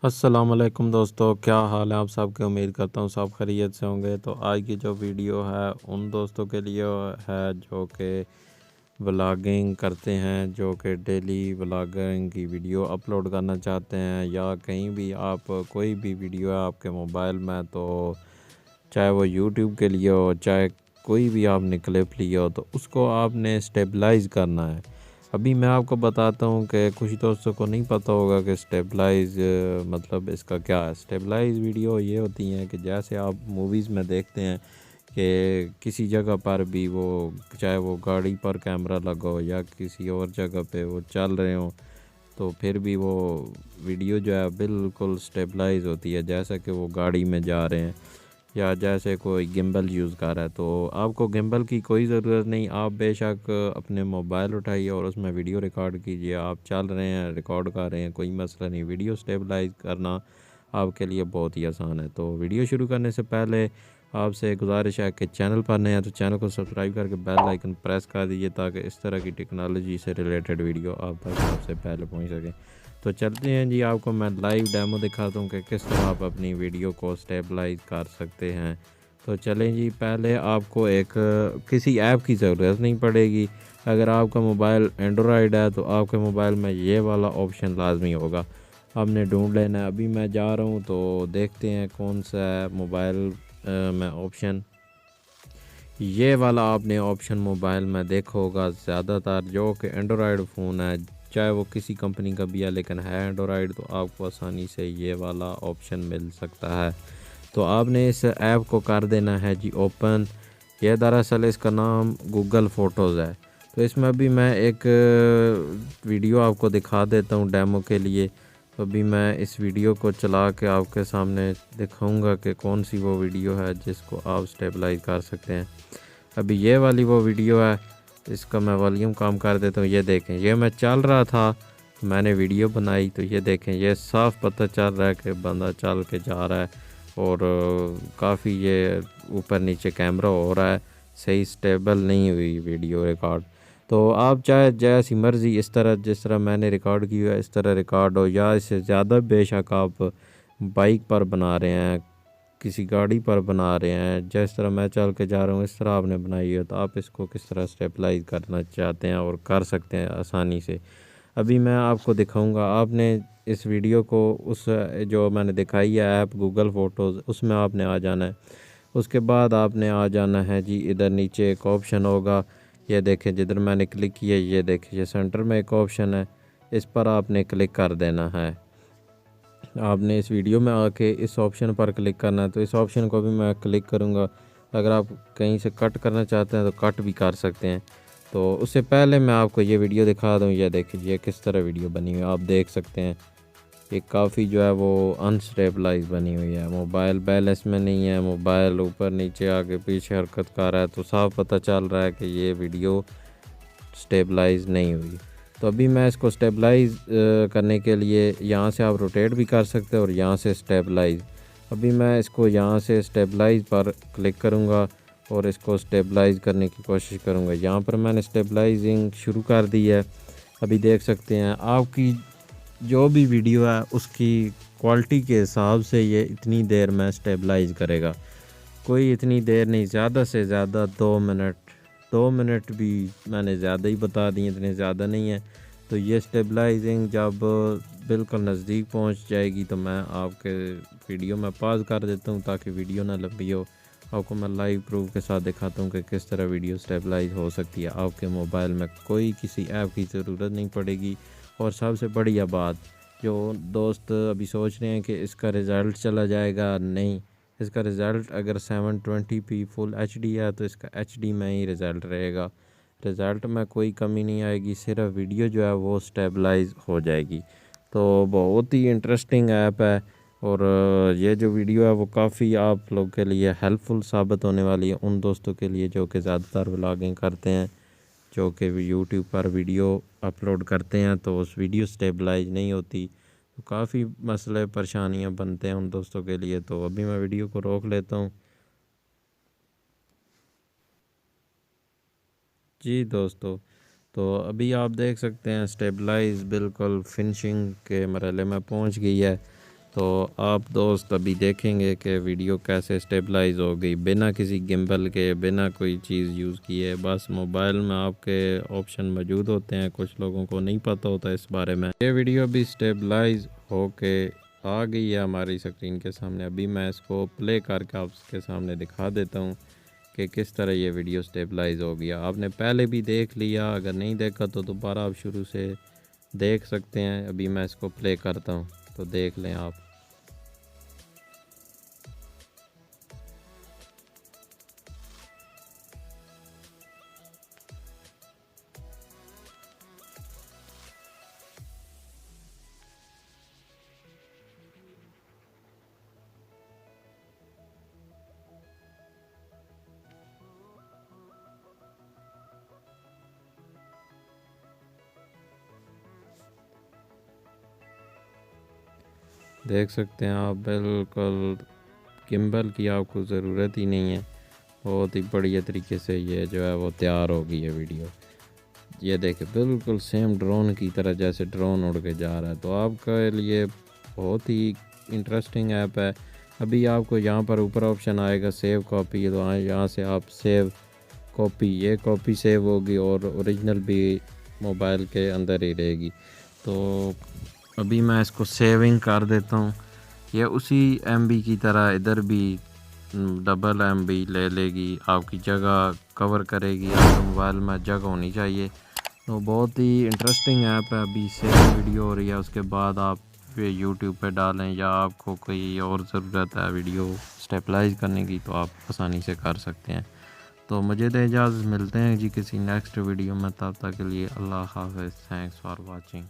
अस्सलाम वालेकुम दोस्तों, क्या हाल है आप सबके। उम्मीद करता हूँ सब खैरियत से होंगे। तो आज की जो वीडियो है उन दोस्तों के लिए है जो कि व्लॉगिंग करते हैं, जो कि डेली व्लॉगिंग की वीडियो अपलोड करना चाहते हैं, या कहीं भी आप कोई भी वीडियो है आपके मोबाइल में, तो चाहे वो यूट्यूब के लिए हो, चाहे कोई भी आपने क्लिप लिया हो, तो उसको आपने स्टेबलाइज़ करना है। अभी मैं आपको बताता हूँ कि कुछ दोस्तों को नहीं पता होगा कि स्टेबलाइज़ मतलब इसका क्या है। स्टेबलाइज़ वीडियो ये होती हैं कि जैसे आप मूवीज़ में देखते हैं कि किसी जगह पर भी वो, चाहे वो गाड़ी पर कैमरा लगा हो या किसी और जगह पे वो चल रहे हों, तो फिर भी वो वीडियो जो है बिल्कुल स्टेबलाइज़ होती है, जैसा कि वो गाड़ी में जा रहे हैं या जैसे कोई गिम्बल यूज़ कर रहा है। तो आपको गिम्बल की कोई ज़रूरत नहीं, आप बेशक अपने मोबाइल उठाइए और उसमें वीडियो रिकॉर्ड कीजिए। आप चल रहे हैं, रिकॉर्ड कर रहे हैं, कोई मसला नहीं। वीडियो स्टेबलाइज़ करना आपके लिए बहुत ही आसान है। तो वीडियो शुरू करने से पहले आपसे गुजारिश है कि चैनल पर नए हैं तो चैनल को सब्सक्राइब करके बेल आइकन प्रेस कर दीजिए, ताकि इस तरह की टेक्नोलॉजी से रिलेटेड वीडियो आप तक सबसे पहले पहुँच सके। तो चलते हैं जी, आपको मैं लाइव डेमो दिखाता हूँ कि किस तरह आप अपनी वीडियो को स्टेबलाइज कर सकते हैं। तो चलें जी, पहले आपको एक किसी ऐप की ज़रूरत नहीं पड़ेगी। अगर आपका मोबाइल एंड्रॉयड है तो आपके मोबाइल में ये वाला ऑप्शन लाजमी होगा, आपने ढूंढ लेना है। अभी मैं जा रहा हूँ तो देखते हैं कौन सा है मोबाइल में ऑप्शन। ये वाला आपने ऑप्शन मोबाइल में देखा होगा ज़्यादातर, जो कि एंड्रॉयड फ़ोन है, चाहे वो किसी कंपनी का भी है, लेकिन है एंड्रॉयड, तो आपको आसानी से ये वाला ऑप्शन मिल सकता है। तो आपने इस ऐप को कर देना है जी ओपन। यह दरअसल इसका नाम गूगल फ़ोटोज़ है। तो इसमें अभी मैं एक वीडियो आपको दिखा देता हूँ डेमो के लिए। तो अभी मैं इस वीडियो को चला के आपके सामने दिखाऊंगा कि कौन सी वो वीडियो है जिसको आप स्टेबलाइज कर सकते हैं। अभी ये वाली वो वीडियो है, इसका मैं वॉल्यूम कम कर देता हूँ। ये देखें, ये मैं चल रहा था, मैंने वीडियो बनाई, तो ये देखें, ये साफ़ पता चल रहा है कि बंदा चल के जा रहा है और काफ़ी ये ऊपर नीचे कैमरा हो रहा है। सही स्टेबल नहीं हुई वीडियो रिकॉर्ड। तो आप चाहे जैसी मर्ज़ी, इस तरह जिस तरह मैंने रिकॉर्ड की है इस तरह रिकॉर्ड हो, या इससे ज़्यादा बेशक आप बाइक पर बना रहे हैं, किसी गाड़ी पर बना रहे हैं, जिस तरह मैं चल के जा रहा हूँ इस तरह आपने बनाई है, तो आप इसको किस तरह स्टेबलाइज करना चाहते हैं और कर सकते हैं आसानी से। अभी मैं आपको दिखाऊंगा। आपने इस वीडियो को उस जो मैंने दिखाई है ऐप गूगल फ़ोटोज़, उसमें आपने आ जाना है। उसके बाद आपने आ जाना है जी, इधर नीचे एक ऑप्शन होगा, ये देखें जिधर मैंने क्लिक किया, ये देखें, ये सेंटर में एक ऑप्शन है, इस पर आपने क्लिक कर देना है। आपने इस वीडियो में आके इस ऑप्शन पर क्लिक करना है। तो इस ऑप्शन को भी मैं क्लिक करूँगा। अगर आप कहीं से कट करना चाहते हैं तो कट भी कर सकते हैं। तो उससे पहले मैं आपको ये वीडियो दिखा दूँ। ये देखिए, ये किस तरह वीडियो बनी हुई है, आप देख सकते हैं। ये काफ़ी जो है वो अनस्टेबलाइज बनी हुई है, मोबाइल बैलेंस में नहीं है, मोबाइल ऊपर नीचे आगे पीछे हरकत कर रहा है। तो साफ पता चल रहा है कि ये वीडियो स्टेबलाइज नहीं हुई। तो अभी मैं इसको स्टेबलाइज करने के लिए यहाँ से आप रोटेट भी कर सकते हैं और यहाँ से स्टेबलाइज। अभी मैं इसको यहाँ से स्टेबलाइज पर क्लिक करूँगा और इसको स्टेबलाइज करने की कोशिश करूँगा। यहाँ पर मैंने स्टेबलाइजिंग शुरू कर दी है। अभी देख सकते हैं, आपकी जो भी वीडियो है उसकी क्वालिटी के हिसाब से ये इतनी देर में स्टेबलाइज करेगा। कोई इतनी देर नहीं, ज़्यादा से ज़्यादा 2 मिनट। 2 मिनट भी मैंने ज़्यादा ही बता दी, इतने ज़्यादा नहीं है। तो ये स्टेबलाइजिंग जब बिल्कुल नज़दीक पहुंच जाएगी तो मैं आपके वीडियो में पॉज कर देता हूं, ताकि वीडियो ना लंबी हो। आपको मैं लाइव प्रूफ के साथ दिखाता हूं कि किस तरह वीडियो स्टेबलाइज हो सकती है। आपके मोबाइल में कोई किसी ऐप की ज़रूरत नहीं पड़ेगी। और सबसे बढ़िया बात, जो दोस्त अभी सोच रहे हैं कि इसका रिज़ल्ट चला जाएगा, नहीं, इसका रिज़ल्ट अगर 720p फुल एचडी है तो इसका एचडी में ही रिज़ल्ट रहेगा। रिज़ल्ट में कोई कमी नहीं आएगी, सिर्फ वीडियो जो है वो स्टेबलाइज हो जाएगी। तो बहुत ही इंटरेस्टिंग ऐप है। और ये जो वीडियो है वो काफ़ी आप लोग के लिए हेल्पफुल साबित होने वाली है, उन दोस्तों के लिए जो कि ज़्यादातर व्लॉगिंग करते हैं, जो कि यूट्यूब पर वीडियो अपलोड करते हैं तो उस वीडियो स्टेबलाइज नहीं होती। तो काफ़ी मसले परेशानियां बनते हैं उन दोस्तों के लिए। तो अभी मैं वीडियो को रोक लेता हूँ। जी दोस्तों, तो अभी आप देख सकते हैं स्टेबलाइज बिल्कुल फिनिशिंग के मरहले में पहुंच गई है। तो आप दोस्त अभी देखेंगे कि वीडियो कैसे स्टेबलाइज हो गई बिना किसी गिम्बल के, बिना कोई चीज़ यूज़ किए। बस मोबाइल में आपके ऑप्शन मौजूद होते हैं, कुछ लोगों को नहीं पता होता इस बारे में। ये वीडियो अभी स्टेबलाइज हो के आ गई है हमारी स्क्रीन के सामने। अभी मैं इसको प्ले करके आपके सामने दिखा देता हूँ कि किस तरह ये वीडियो स्टेबलाइज हो गया। आपने पहले भी देख लिया, अगर नहीं देखा तो दोबारा आप शुरू से देख सकते हैं। अभी मैं इसको प्ले करता हूँ तो देख लें आप। देख सकते हैं आप, बिल्कुल गिम्बल की आपको ज़रूरत ही नहीं है। बहुत ही बढ़िया तरीके से ये जो है वो तैयार हो गई है वीडियो। ये देखें, बिल्कुल सेम ड्रोन की तरह, जैसे ड्रोन उड़ के जा रहा है। तो आपके लिए बहुत ही इंटरेस्टिंग ऐप है। अभी आपको यहाँ पर ऊपर ऑप्शन आएगा सेव कॉपी, तो यहाँ से आप सेव कॉपी, ये कॉपी सेव होगी और ओरिजिनल भी मोबाइल के अंदर ही रहेगी। तो अभी मैं इसको सेविंग कर देता हूँ। ये उसी MB की तरह इधर भी डबल MB ले लेगी, आपकी जगह कवर करेगी। आपके मोबाइल में जगह होनी चाहिए। तो बहुत ही इंटरेस्टिंग ऐप है। अभी सेव वीडियो हो रही है, उसके बाद आप यूट्यूब पे डालें या आपको कोई और ज़रूरत है वीडियो स्टेबलाइज करने की तो आप आसानी से कर सकते हैं। तो मुझे तो इजाज़त, मिलते हैं जी किसी नेक्स्ट वीडियो में। तब तक के लिए अल्लाह हाफ़िज़। Thanks for watching.